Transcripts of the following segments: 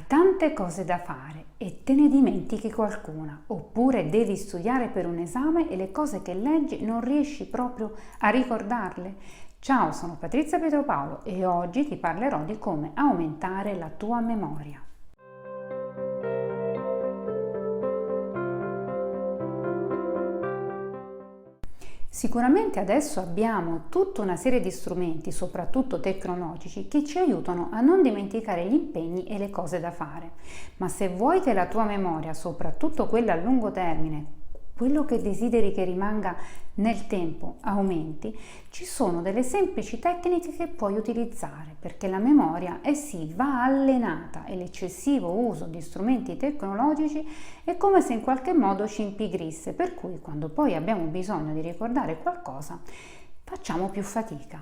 Hai tante cose da fare e te ne dimentichi qualcuna, oppure devi studiare per un esame e le cose che leggi non riesci proprio a ricordarle. Ciao, sono Patrizia Pietropaolo e oggi ti parlerò di come aumentare la tua memoria. Sicuramente adesso abbiamo tutta una serie di strumenti, soprattutto tecnologici, che ci aiutano a non dimenticare gli impegni e le cose da fare. Ma se vuoi che la tua memoria, soprattutto quella a lungo termine, quello che desideri che rimanga nel tempo, aumenti, ci sono delle semplici tecniche che puoi utilizzare, perché la memoria, sì, va allenata e l'eccessivo uso di strumenti tecnologici è come se in qualche modo ci impigrisse, per cui quando poi abbiamo bisogno di ricordare qualcosa, facciamo più fatica.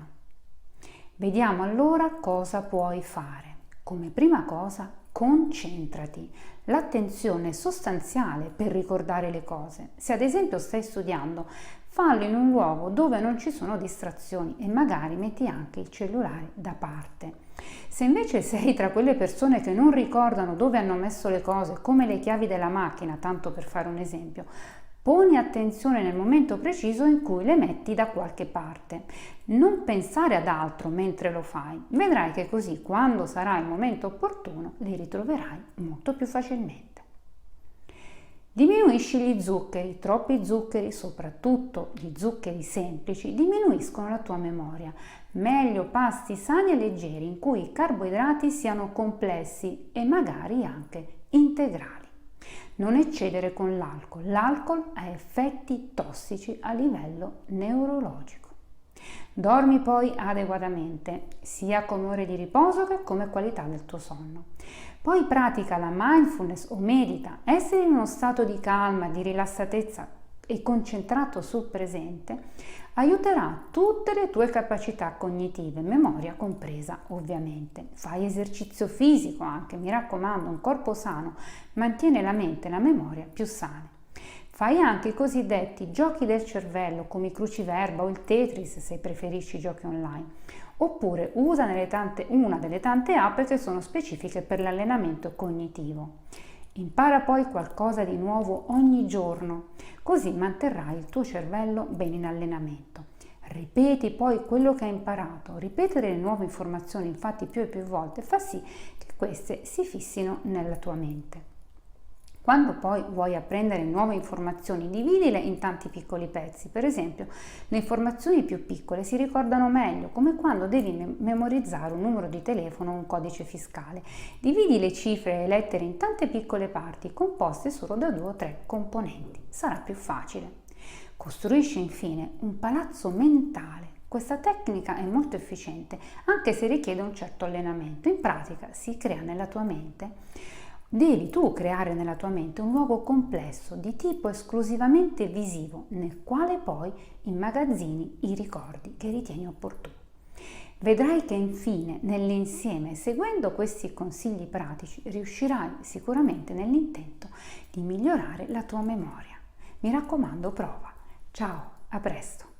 Vediamo allora cosa puoi fare. Come prima cosa, concentrati. L'attenzione è sostanziale per ricordare le cose. Se ad esempio stai studiando, fallo in un luogo dove non ci sono distrazioni e magari metti anche il cellulare da parte. Se invece sei tra quelle persone che non ricordano dove hanno messo le cose, come le chiavi della macchina, tanto per fare un esempio, poni attenzione nel momento preciso in cui le metti da qualche parte. Non pensare ad altro mentre lo fai. Vedrai che così, quando sarà il momento opportuno, li ritroverai molto più facilmente. Diminuisci gli zuccheri. Troppi zuccheri, soprattutto gli zuccheri semplici, diminuiscono la tua memoria. Meglio pasti sani e leggeri in cui i carboidrati siano complessi e magari anche integrali. Non eccedere con l'alcol. L'alcol ha effetti tossici a livello neurologico. Dormi poi adeguatamente, sia come ore di riposo che come qualità del tuo sonno. Poi pratica la mindfulness o medita. Essere in uno stato di calma, di rilassatezza e concentrato sul presente aiuterà tutte le tue capacità cognitive, memoria compresa ovviamente. Fai esercizio fisico anche, mi raccomando, un corpo sano mantiene la mente e la memoria più sane. Fai anche i cosiddetti giochi del cervello come i cruciverba o il Tetris se preferisci i giochi online, oppure usa una delle tante app che sono specifiche per l'allenamento cognitivo. Impara poi qualcosa di nuovo ogni giorno, così manterrai il tuo cervello ben in allenamento. Ripeti poi quello che hai imparato. Ripetere le nuove informazioni infatti più e più volte fa sì che queste si fissino nella tua mente. Quando poi vuoi apprendere nuove informazioni, dividile in tanti piccoli pezzi. Per esempio, le informazioni più piccole si ricordano meglio, come quando devi memorizzare un numero di telefono o un codice fiscale. Dividi le cifre e le lettere in tante piccole parti, composte solo da 2 o 3 componenti. Sarà più facile. Costruisci infine un palazzo mentale. Questa tecnica è molto efficiente, anche se richiede un certo allenamento. In pratica si crea nella tua mente. Devi tu creare nella tua mente un luogo complesso di tipo esclusivamente visivo nel quale poi immagazzini i ricordi che ritieni opportuni. Vedrai che infine nell'insieme, seguendo questi consigli pratici, riuscirai sicuramente nell'intento di migliorare la tua memoria. Mi raccomando, prova. Ciao, a presto!